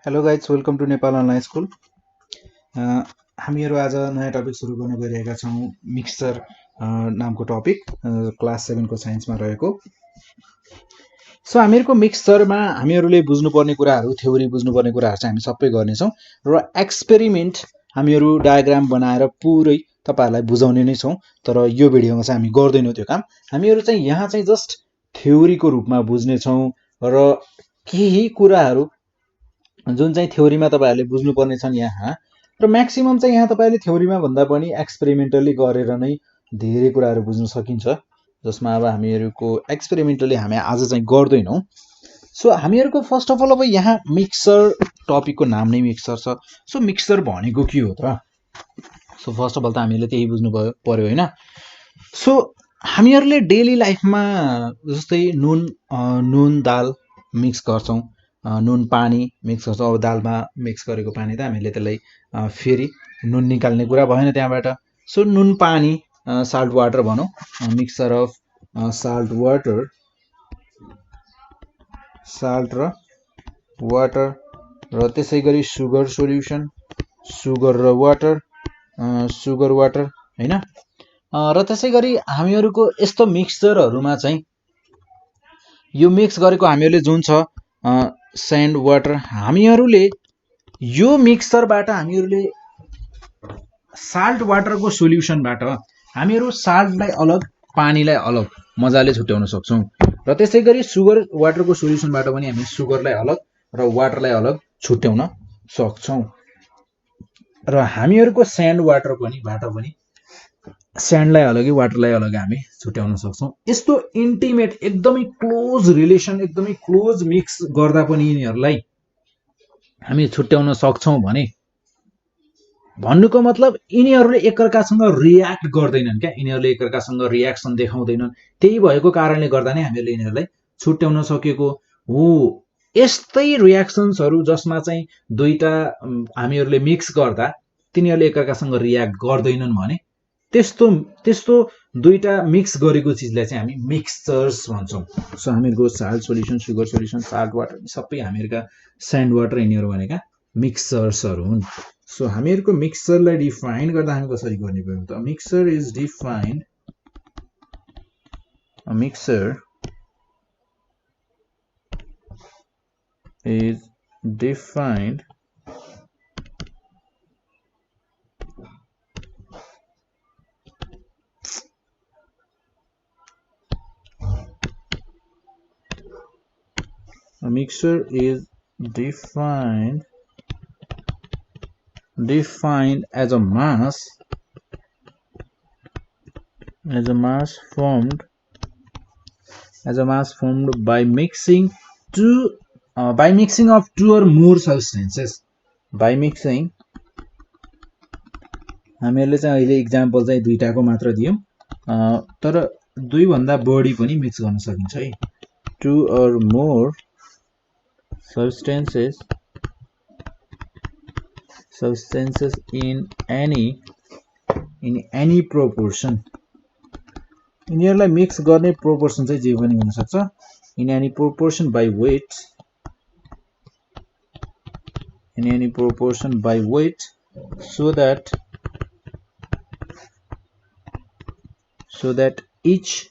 Hello guys welcome to Nepal online school. हामीहरू आज नयाँ टपिक सुरु गर्न गइरहेका छौँ। मिक्सचर नामको टपिक क्लास 7 को साइन्समा रहेको। सो हामीहरूको मिक्सचरमा हामीहरूले बुझ्नुपर्ने कुराहरू, थ्योरी बुझ्नुपर्ने कुराहरू चाहिँ हामी सबै गर्नेछौँ र एक्सपेरिमेन्ट हामीहरू डायग्राम बनाएर पुरै तपाईँहरूलाई बुझाउने नै छौँ। तर यो भिडियोमा चाहिँ हामी गर्दैनौँ त्यो काम। हामीहरू चाहिँ यहाँ चाहिँ जस्ट थ्योरीको रूपमा बुझ्नेछौँ र केही कुराहरू जुन चाहिँ थ्योरीमा तपाईँहरूले बुझ्नुपर्ने छन् यहाँ र म्याक्सिमम चाहिँ यहाँ तपाईँले थ्योरीमा भन्दा पनि एक्सपेरिमेन्टली गरेर नै धेरै कुराहरू बुझ्न सकिन्छ, जसमा अब हामीहरूको एक्सपेरिमेन्टली हामी आज चाहिँ गर्दैनौँ। सो हामीहरूको फर्स्ट अफ अल अब यहाँ मिक्सर टपिकको नाम नै मिक्सर छ। सो मिक्सर भनेको के हो त? सो फर्स्ट अफ अल त हामीले त्यही बुझ्नु पर्यो होइन। सो हामीहरूले डेली लाइफमा जस्तै नुन दाल मिक्स गर्छौँ, नुन पानी मिक्स गर्छौँ। अब दालमा मिक्स गरेको पानी त हामीले त्यसलाई फेरि नुन निकाल्ने कुरा भएन त्यहाँबाट। सो नुन पानी साल्ट वाटर भनौँ, mixture of salt water, salt र वाटर, र त्यसै गरी सुगर सोल्युसन, सुगर र वाटर, सुगर वाटर होइन। र त्यसै गरी हामीहरूको यस्तो मिक्सचरहरूमा चाहिँ यो मिक्स गरेको हामीहरूले जुन छ स्यान्ड वाटर, हामीहरूले यो मिक्सचरबाट हामीहरूले साल्ट वाटरको सोल्युसनबाट हामीहरू साल्टलाई अलग पानीलाई अलग मजाले छुट्याउन सक्छौँ। र त्यसै गरी सुगर वाटरको सोल्युसनबाट पनि हामी सुगरलाई अलग र वाटरलाई अलग छुट्याउन सक्छौँ। र हामीहरूको स्यान्ड वाटर पनि स्यान्डलाई अलग वाटरलाई अलग हामी छुट्याउन सक्छौँ। यस्तो इन्टिमेट एकदमै क्लोज रिलेसन, एकदमै क्लोज मिक्स गर्दा पनि यिनीहरूलाई हामी छुट्याउन सक्छौँ भने भन्नुको मतलब यिनीहरूले एकअर्कासँग रियाक्ट गर्दैनन् क्या, यिनीहरूले एकअर्कासँग रियाक्सन देखाउँदैनन्। त्यही भएको कारणले गर्दा नै हामीले यिनीहरूलाई छुट्याउन सकेको हो। यस्तै रियाक्सन्सहरू जसमा चाहिँ दुईटा हामीहरूले मिक्स गर्दा तिनीहरूले एकअर्कासँग रियाक्ट गर्दैनन् भने त्यस्तो दुईटा मिक्स गरेको चिजलाई चाहिँ हामी मिक्सचर्स भन्छौँ। सो हामीहरूको salt solution, sugar solution, salt water सबै हामीहरूका स्यान्ड वाटर यिनीहरू भनेका मिक्सचर्सहरू हुन्। सो हामीहरूको मिक्सचरलाई डिफाइन गर्दा हामी कसरी गर्ने भयो त? Mixture is defined, mixture is defined a mixture is defined as a mass formed by mixing of two or more substances. by mixing हामीहरूले चाहिँ अहिले इक्जाम्पल चाहिँ दुईटाको मात्र दियौँ, तर दुई भन्दा बढी पनि मिक्स गर्न सकिन्छ है। two or more substances in any proportion, यिनीहरूलाई मिक्स गर्ने प्रोपोर्सन चाहिँ जे पनि हुन सक्छ। in any proportion by weight, so that each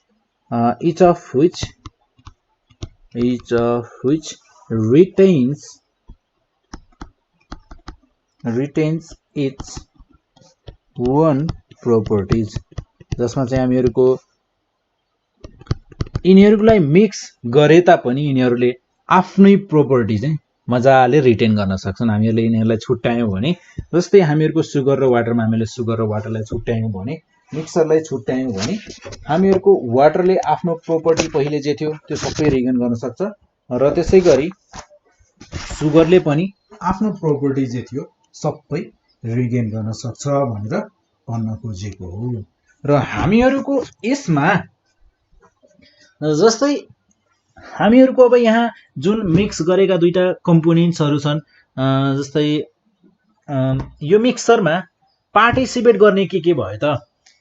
of which retains its own properties, जसमा चाहिँ हामीहरूको यिनीहरूलाई मिक्स गरे तापनि यिनीहरूले आफ्नै प्रोपर्टी चाहिँ मजाले रिटेन गर्न सक्छन्। हामीहरूले यिनीहरूलाई छुट्यायौँ भने, जस्तै हामीहरूको सुगर र वाटरमा हामीले सुगर र वाटरलाई छुट्यायौँ भने, मिक्सरलाई छुट्यायौँ भने हामीहरूको वाटरले आफ्नो प्रोपर्टी पहिले जे थियो त्यो सबै रिगेन गर्न सक्छ, र त्यसै गरी सुगरले पनि आफ्नो प्रोपर्टी जे थियो सबै रिगेन गर्न सक्छ भनेर भन्न खोजेको हो। र हामीहरूको यसमा जस्तै हामीहरूको अब यहाँ जुन मिक्स गरेका दुईटा कम्पोनेन्ट्सहरू छन्, जस्तै यो मिक्सचरमा पार्टिसिपेट गर्ने के भयो त?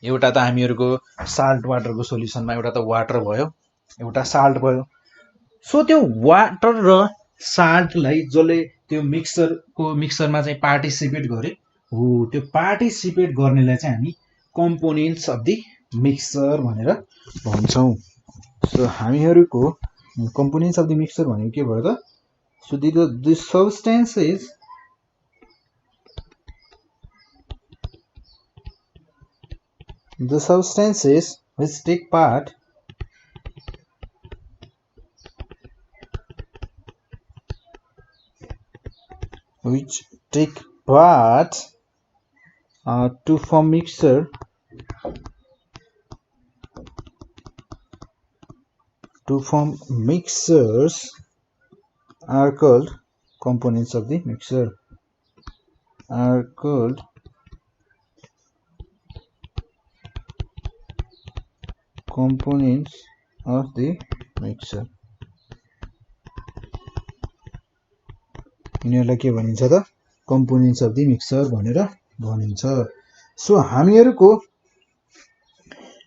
एउटा त हामीहरूको साल्ट वाटरको सोल्युसनमा एउटा त वाटर भयो, एउटा साल्ट भयो। सो त्यो वाटर र साल्टलाई जसले त्यो मिक्सरमा चाहिँ पार्टिसिपेट गरे हो त्यो पार्टिसिपेट गर्नेलाई चाहिँ हामी कम्पोनेन्ट्स अफ द मिक्सर भनेर भन्छौँ सो हामीहरूको कम्पोनेन्ट्स अफ द मिक्सर भनेको के भयो त so the substances which take part to form mixtures are called components of the mixer यिनीहरूलाई के भनिन्छ त कम्पोनेन्ट्स अफ द मिक्सर भनेर भनिन्छ सो हामीहरूको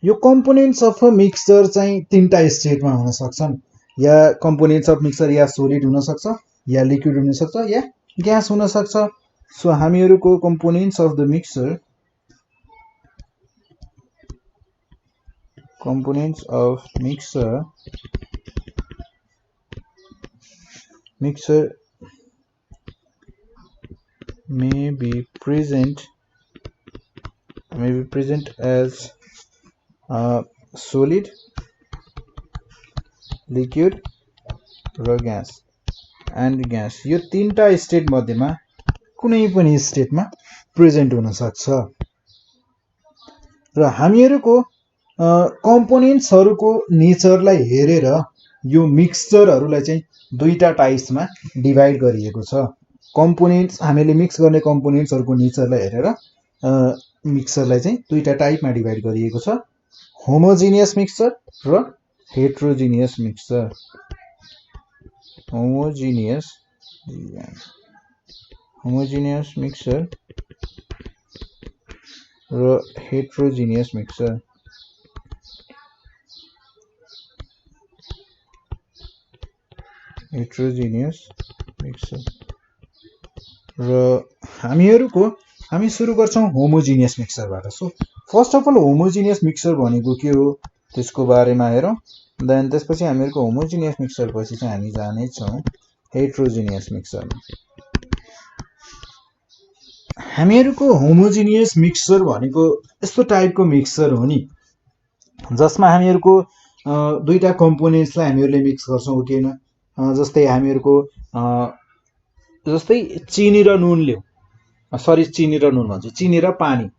यो कम्पोनेन्ट्स अफ अ मिक्सर चाहिँ तीनटा स्टेटमा हुन सक्छन् या कम्पोनेन्ट्स अफ मिक्सर या सोलिड हुन सक्छ या लिक्विड हुन सक्छ या ग्यास हुन सक्छ सो हामीहरूको components of the mixer may be present as solid, liquid र ग्यास यो तीनटा स्टेट मध्येमा कुनै पनि स्टेटमा प्रेजेन्ट हुन सक्छ र हामीहरूको कम्पोनेन्ट्सहरूको नेचरलाई हेरेर यो मिक्सचरहरूलाई चाहिँ दुईटा टाइप्समा डिभाइड गरिएको छ कम्पोनेन्ट्स हामीले मिक्स गर्ने कम्पोनेन्ट्सहरूको नेचरलाई हेरेर मिक्सरलाई चाहिँ दुईटा टाइपमा डिभाइड गरिएको छ होमोजिनियस मिक्सचर र हेट्रोजिनियस मिक्सचर होमोजिनियस मिक्सचर र हेट्रोजिनियस मिक्सचर र हामी सुरु गर्छौं होमोजिनियस मिक्सरबाट so first of all homogeneous mixture भनेको के हो त्यसको बारेमा हेरौं देन त्यसपछि हामीहरूको होमोजिनियस मिक्सर पछि चाहिँ हामी जाने छौं हेट्रोजिनियस मिक्सरमा हामीहरूको होमोजिनियस मिक्सर भनेको यस्तो टाइपको मिक्सर हो नि जसमा हामीहरूको दुईटा कम्पोनेन्ट्सलाई हामीहरूले मिक्स गर्छौं हो किन जस्तै हामीहरूको जस्तै चिनी र नुन लिऊ चिनी र नुन भन्छु चिनी र पानी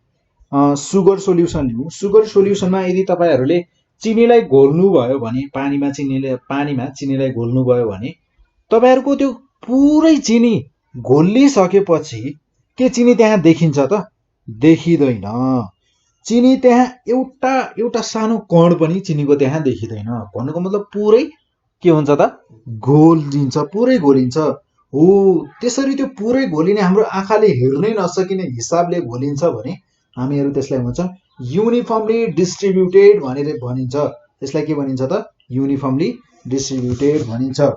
सुगर सोल्युसन लिऊ सुगर सोल्युसनमा यदि तपाईहरुले चिनीलाई घोल्नु भयो भने पानीमा चिनीलाई घोल्नु भयो भने तपाईहरुको त्यो पुरै चिनी घोलिसकेपछि के चिनी त्यहाँ देखिन्छ त देखिदैन चिनी त्यहाँ एउटा सानो कण पनि चिनीको त्यहाँ देखिदैन भन्नुको मतलब पुरै के हुन्छ त घोलिन्छ पुरै घोलिन्छ हो त्यसरी त्यो पुरै घोलिने हाम्रो आँखाले हेर्नै नसकिने हिसाबले घोलिन्छ भने हामीहरु त्यसलाई भन्छ युनिफर्मली डिस्ट्रिब्युटेड भनेर भनिन्छ त्यसलाई के भनिन्छ त युनिफर्मली डिस्ट्रिब्युटेड भनिन्छ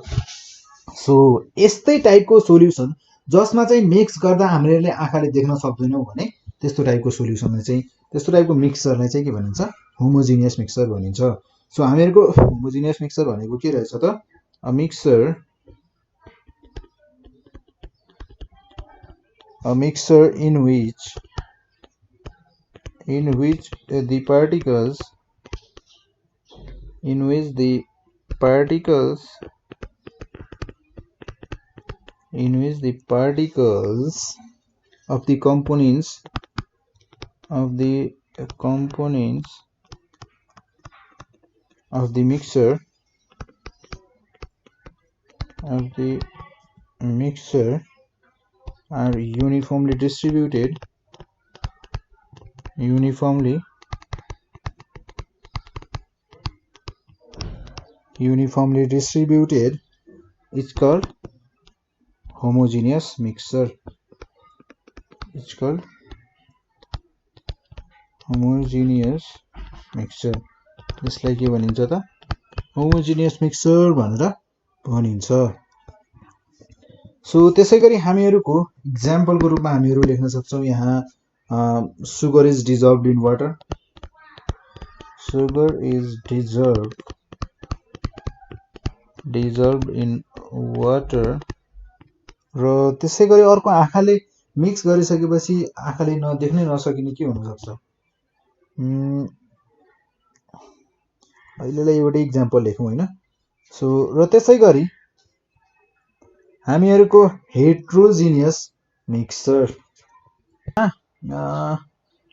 सो यस्तै टाइपको सोल्युसन जसमा चाहिँ मिक्स गर्दा हामीले आँखाले देख्न सक्दैनौं भने त्यस्तो टाइपको सोल्युसनलाई चाहिँ त्यस्तो टाइपको मिक्सरलाई चाहिँ के भनिन्छ होमोजिनियस मिक्सर भनिन्छ सो हामीहरुको होमोजिनियस मिक्सर भनेको के रहेछ त a mixer in which the particles of the components of the mixer are uniformly distributed is called homogeneous mixer यसलाई के भनिन्छ त होमोजिनियस मिक्सर भनेर भनिन्छ सो त्यसैगरी हामीहरुको एक्जाम्पलको रूपमा हामीहरु लेख्न सक्छौं यहाँ sugar is dissolved in water. Sugar is dissolved in water. र त्यसैगरी अर्को आँखाले मिक्स गरिसकेपछि आँखाले नदेख्नै नसकिने के हुन सक्छ अहिलेलाई एउटा एक्जाम्पल लेखौं हैन सो र त्यसैगरी हामीहरुको हेट्रोजिनियस मिक्सचर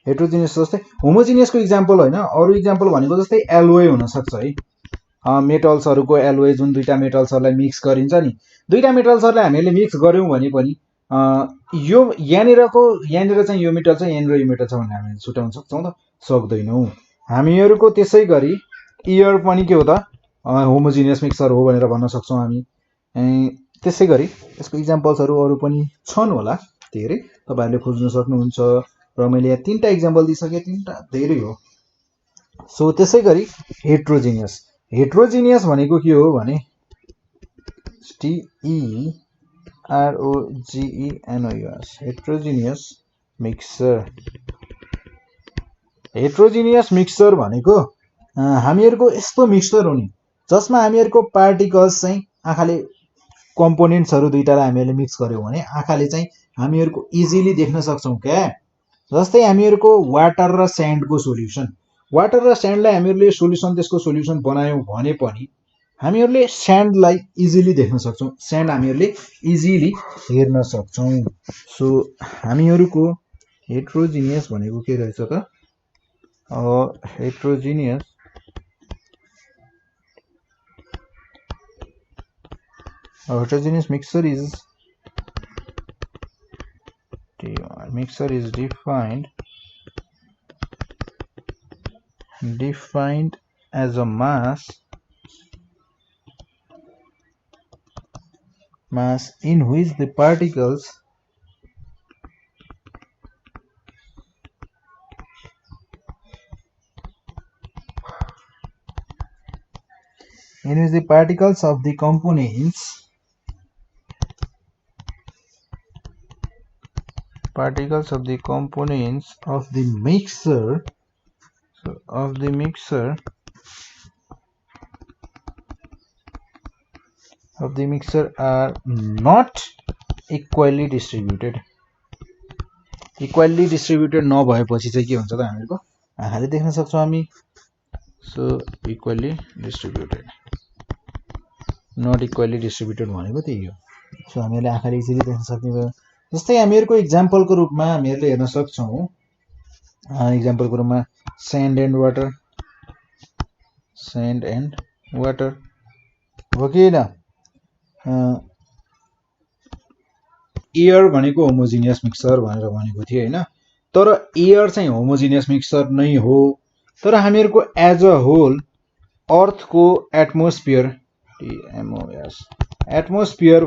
हेट्रोजिनियस जस्तै होमोजिनियसको एक्जाम्पल हैन अरु एक्जाम्पल भनेको जस्तै एलोय हुन सक्छ है मेटल्सहरुको एलोय जुन दुईटा मेटल्सहरुलाई मिक्स गरिन्छ नि दुईटा मेटल्सहरुलाई हामीले मिक्स गर्यौं भने पनि यो यहाँनिर चाहिँ यो मेटल छ यहाँनिर यो मेटल छ भने हामीले छुटाउन सक्छौं त सक्दैनौं हामीहरुको त्यसैगरी एयर पनि के हो त होमोजिनियस मिक्सचर हो भनेर भन्न सक्छौं हामी त्यसैगरी यसको एक्जाम्पल्सहरु अरु पनि छन् होला धेरै तपाईहरुले खोज्न सक्नुहुन्छ र मैले यहाँ तीनटा एक्जाम्पल दिइसके तीनटा धेरै हो सो त्यसैगरी हेट्रोजिनियस भनेको के हो भने TEROGENOUS हेट्रोजिनियस मिक्सचर भनेको हामीहरुको यस्तो मिक्सचर हो नि जसमा हामीहरुको पार्टिकल्स चाहिँ आँखाले कम्पोनेन्ट्सहरु दुईटालाई हामीले मिक्स गर्यौं भने आँखाले चाहिँ हामीहरुको इजिली देख्न सक्छौं क्या जस्तै हामीहरुको वाटर र स्यान्डको सोल्युसन वाटर र स्यान्डलाई हामीहरुले सोल्युसन त्यसको सोल्युसन बनायौं भने पनि हामीहरुले स्यान्डलाई इजिली देख्न सक्छौं स्यान्ड हामीहरुले इजिली हेर्न सक्छौं सो हामीहरुको हेट्रोजिनियस भनेको के रहेछ त heterogeneous mixture is defined as a mass in which the particles of the components of the mixture are not equally distributed नभएपछि चाहिँ के हुन्छ त हामीहरुको आँखाले देख्न सक्छौं हामी so equally distributed not equally distributed भनेको त्यही हो सो हामीहरुले आँखाले इजिली देख्न सक्ने भयो जस्तै हामीहरुको एक्जाम्पलको रूपमा हामीहरुले हेर्न सक्छौं एक्जाम्पलको रूपमा sand and water हो कि हैन एयर भनेको होमोजिनियस मिक्सचर भनेर भनेको थियो हैन तर एयर चाहिँ होमोजिनियस मिक्सचर नै हो तर हामीहरुको एज अ होल अर्थको एटमोस्फियर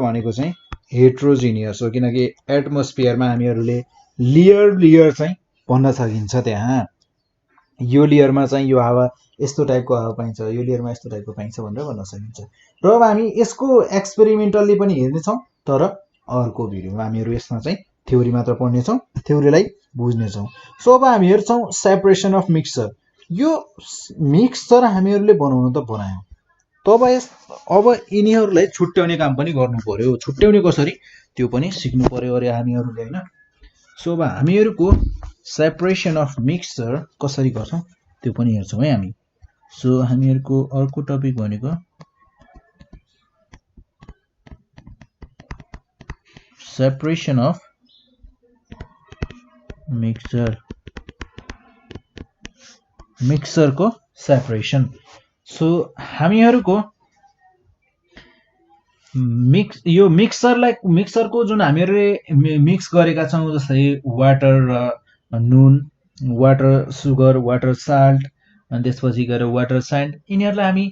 भनेको चाहिँ हेट्रोजिनियस हो किनकि एटमोस्फियरमा हामीहरुले लेयर चाहिँ भन्न सकिन्छ त्यहाँ यो लेयरमा चाहिँ यो हावा यस्तो टाइपको हावा पाइन्छ यो लेयरमा यस्तो टाइपको पाइन्छ भनेर भन्न सकिन्छ र अब हामी यसको एक्सपेरिमेन्टली पनि हेर्ने छौं तर अर्को भिडियोमा हामीहरु यसमा चाहिँ थ्योरी मात्र पढ्ने छौं थ्योरीलाई बुझ्ने छौं सो अब हामी हेर्छौं सेपरेसन अफ मिक्सचर यो मिक्सचर हामीहरुले बनाउन त बनायौं अब यिनीहरुलाई छुट्याउने काम पनि गर्नु पर्यो छुट्याउने कसरी त्यो पनि सिक्नु पर्यो अरे हामीहरुले हैन सो अब हामीहरुको सेपरेसन अफ मिक्सचर कसरी गर्छौं त्यो पनि हेर्छौं है हामी सो हामीहरुको अर्को टपिक भनेको सेपरेसन अफ मिक्सचर को सेपरेसन सो हामीहरुको मिक्सचरको जुन हामीहरुले मिक्स गरेका छौं जस्तै वाटर र नुन वाटर सुगर वाटर साल्ट अनि त्यसपछि गएर वाटर स्यान्ड यिनीहरुलाई हामी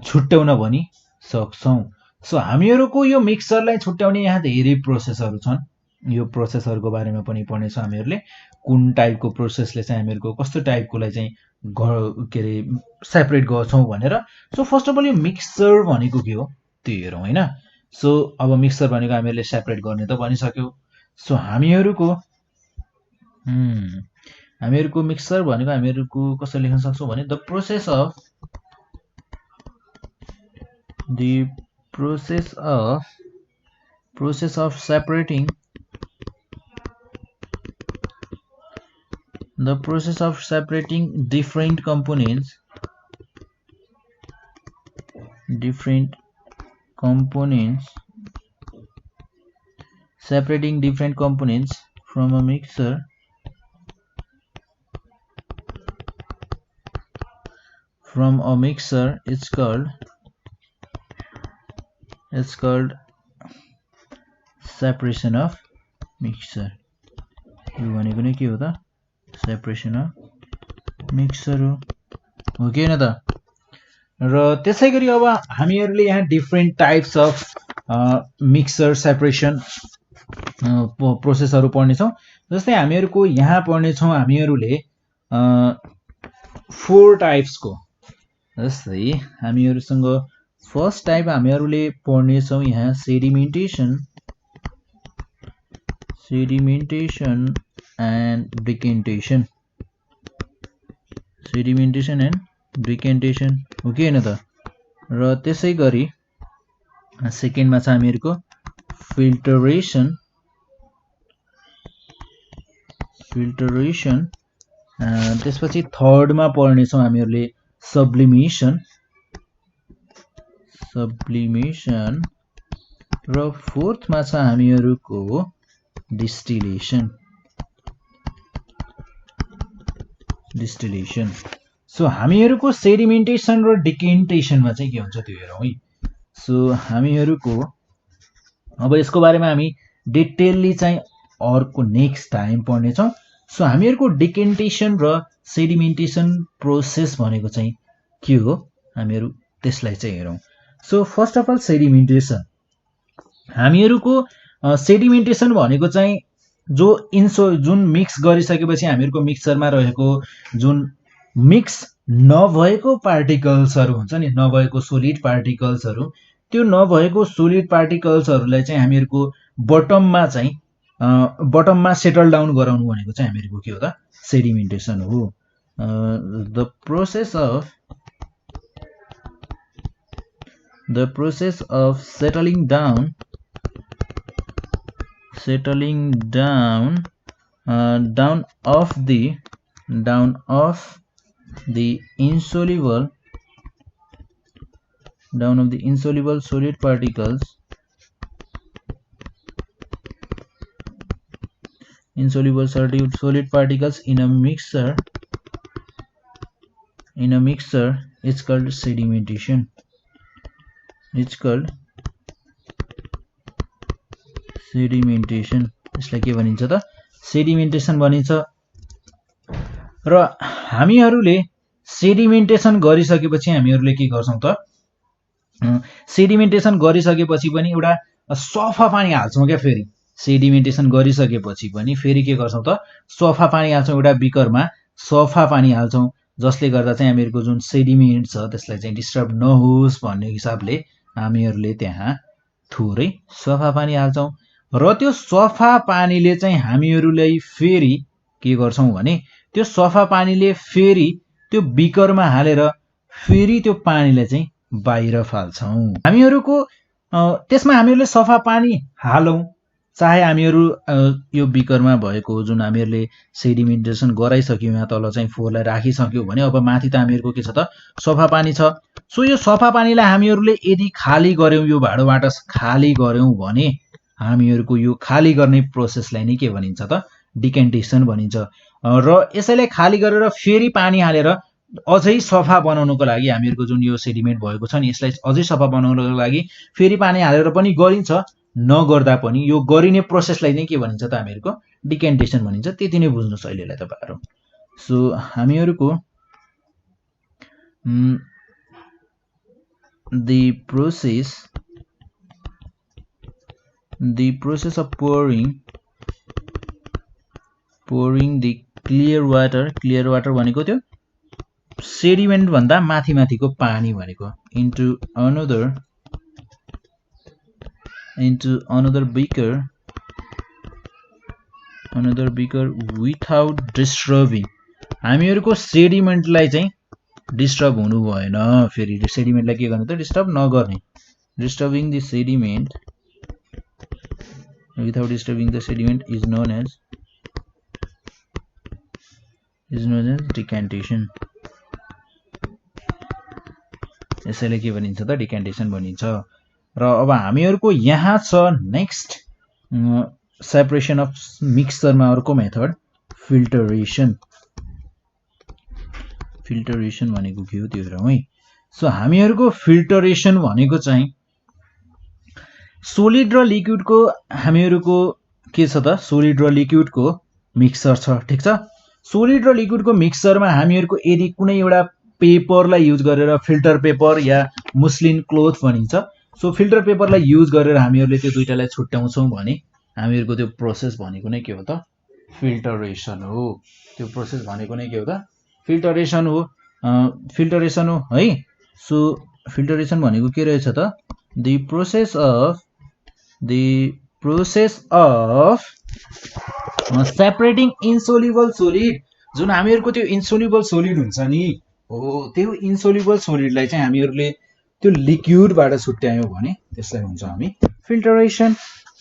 छुट्याउन भनि सक्छौं सो हामीहरुको यो मिक्सचरलाई छुट्याउने यहाँ धेरै प्रोसेसहरु छन् यो प्रोसेसहरुको बारेमा पनि पढ्ने छौं हामीहरुले कुन टाइपको प्रोसेसले चाहिँ हामीहरुको कस्तो टाइपकोलाई चाहिँ के रे सेपरेट गर्छौं भनेर सो फर्स्ट अफ अल यो मिक्सचर भनेको के हो त्यो हेरौं हैन सो अब मिक्सर भनेको हामीहरूले सेपरेट गर्ने त भनिसक्यो। सो हामीहरूको मिक्सर भनेको हामीहरूको कसरी लेख्न सक्छौँ भने the process of separating different components from a mixer it's called separation of mixer। यो भनेको नै के हो त सेपरेसन अफ मिक्सर हो कि हैन त। र त्यसैगरी अब हामीहरूले यहाँ different types of mixture separation प्रोसेसहरु पढ्नेछौँ। जस्तै हामीहरूको यहाँ पढ्नेछौँ हामीहरूले 4 टाइप्सको। जस्तै हामीहरूसँग फर्स्ट टाइप हामीहरूले पढ्नेछौँ यहाँ सेडिमेन्टेसन and decantation हो कि हैन त। र त्यसैगरी सेकेन्डमा छ हामीहरूको फिल्टरेसन त्यसपछि थर्डमा पढ्नेछौँ हामीहरूले सब्लिमेसन र फोर्थमा छ हामीहरूको डिस्टिलेसन। सो हामीहरूको सेडिमेन्टेसन र डिकेन्टेसनमा चाहिँ के हुन्छ त्यो हेरौँ है। सो हामीहरूको अब यसको बारेमा हामी डिटेलली चाहिँ अर्को नेक्स्ट टाइम पढ्नेछौँ। सो हामीहरूको डिकेन्टेसन र सेडिमेन्टेसन प्रोसेस भनेको चाहिँ के हो हामीहरू त्यसलाई चाहिँ हेरौँ। So first of all sedimentation हामीहरूको सेडिमेन्टेसन भनेको चाहिँ जुन मिक्स गरिसकेपछि हामीहरूको मिक्सरमा रहेको जुन मिक्स नभएको पार्टिकल्सहरु हुन्छ नि, नभएको सोलिड पार्टिकल्सहरु, त्यो नभएको सोलिड पार्टिकल्सहरुलाई चाहिँ हामीहरूको बटममा सेटल डाउन गराउनु भनेको चाहिँ हामीहरूको के हो त सेडिमेन्टेसन हो। The process of settling down of the insoluble solid particles in a mixer is called sedimentation। यसलाई के भनिन्छ त सेडिमेन्टेसन भनिन्छ। र हामीहरूले सेडिमेन्टेसन गरिसकेपछि हामीहरूले के गर्छौं त सेडिमेन्टेसन गरिसकेपछि पनि एउटा सफा पानी हाल्छौं क्या। फेरि सेडिमेन्टेसन गरिसकेपछि पनि फेरि के गर्छौं त सफा पानी हाल्छौं, एउटा बिकरमा सफा पानी हाल्छौं, जसले गर्दा चाहिँ हामीहरूको जुन सेडिमेन्ट छ त्यसलाई चाहिँ डिस्टर्ब नहोस् भन्ने हिसाबले हामीहरूले त्यहाँ थोरै सफा पानी हाल्छौं। र त्यो सफा पानीले चाहिँ हामीहरूलाई फेरि के गर्छौं भने त्यो सफा पानीले फेरि त्यो बिकरमा हालेर फेरि त्यो पानीलाई चाहिँ बाहिर फाल्छौं। हामीहरूको त्यसमा हामीहरूले सफा पानी हालौं, चाहे हामीहरू यो बिकरमा भएको जुन हामीहरूले सेडिमेन्टेसन गराइसक्यौं, यहाँ तल चाहिँ फोहोरलाई राखिसक्यौं भने अब माथि त हामीहरूको के छ त सफा पानी छ। सो यो सफा पानीलाई हामीहरूले यदि खाली गर्यौं, यो भाँडोबाट खाली गर्यौं भने हामीहरूको यो खाली गर्ने प्रोसेसलाई नै के भनिन्छ त डिकेन्टेसन भनिन्छ। र यसैलाई खाली गरेर फेरि पानी हालेर अझै सफा बनाउनको लागि हामीहरूको जुन यो सेडिमेन्ट भएको छ नि यसलाई अझै सफा बनाउनको लागि फेरि पानी हालेर पनि गरिन्छ, नगर्दा पनि यो गरिने प्रोसेसलाई नै के भनिन्छ त हामीहरूको डिकेन्टेसन भनिन्छ। त्यति नै बुझ्नुस् अहिलेलाई तपाईहरु। सो हामीहरूको the process of pouring the clear water भनेको त्यो सेडिमेन्ट भन्दा माथिको पानी भनेको into another into another beaker without disturbing. हामीहरुको सेडिमेन्टलाई चाहिँ डिस्टर्ब हुनु भएन. फेरि सेडिमेन्टलाई के गर्नु त डिस्टर्ब नगर्ने. Disturbing the sediment without disturbing the sediment is known as decantation. यसैले के भनिन्छ त डिक्यान्टेसन भनिन्छ. र अब हामीहरुको यहाँ छ नेक्स्ट सेपरेसन अफ मिक्सचरमा अर्को मेथड फिल्टरेसन. फिल्टरेसन भनेको के हो त्यो हेरौँ है. सो हामीहरुको फिल्टरेसन भनेको चाहिँ सोलिड र लिक्विडको हामीहरुको के छ त सोलिड र लिक्विडको मिक्सचर छ. ठीक छ. सोलिड र लिक्विडको मिक्सचरमा हामीहरुको यदि कुनै एउटा पेपरलाई युज गरेर फिल्टर पेपर या मुस्लिन क्लोथ भनिन्छ. सो फिल्टर पेपरलाई युज गरेर हामीहरुले त्यो दुईटालाई छुट्याउँछौं भने हामीहरुको त्यो प्रोसेस भनेको नै के हो त फिल्टरेसन हो. त्यो प्रोसेस भनेको नै के हो त फिल्टरेसन हो. फिल्टरेसन हो है. सो फिल्टरेसन भनेको के रहेछ त the process of separating insoluble solid. जुन हामीहरुको त्यो इन्सोल्युबल सोलिड हुन्छ नि हो त्यो इन्सोल्युबल सोलिडलाई चाहिँ हामीहरुले त्यो लिक्विडबाट छुट्यायौं भने त्यसलाई हुन्छ हामी filtration.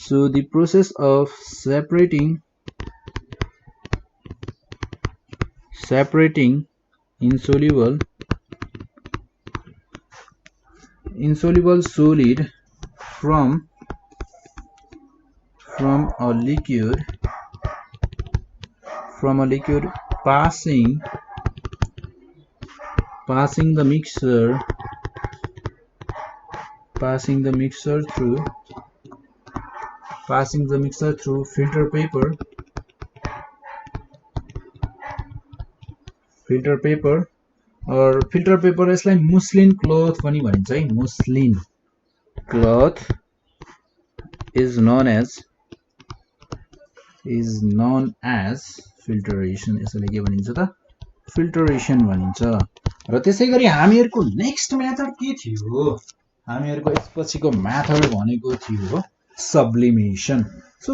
So the process of separating insoluble solid from a liquid passing the mixture through filter paper or filter paper यसलाई मुस्लिन क्लोथ पनि भनिन्छ है. Muslin cloth is known as filtration. यसले के भनिन्छ त फिल्टरेसन भनिन्छ. र त्यसैगरी हामीहरुको नेक्स्ट मेथड के थियो हामीहरुको यसपछिको मेथड भनेको थियो सब्लिमेसन. सो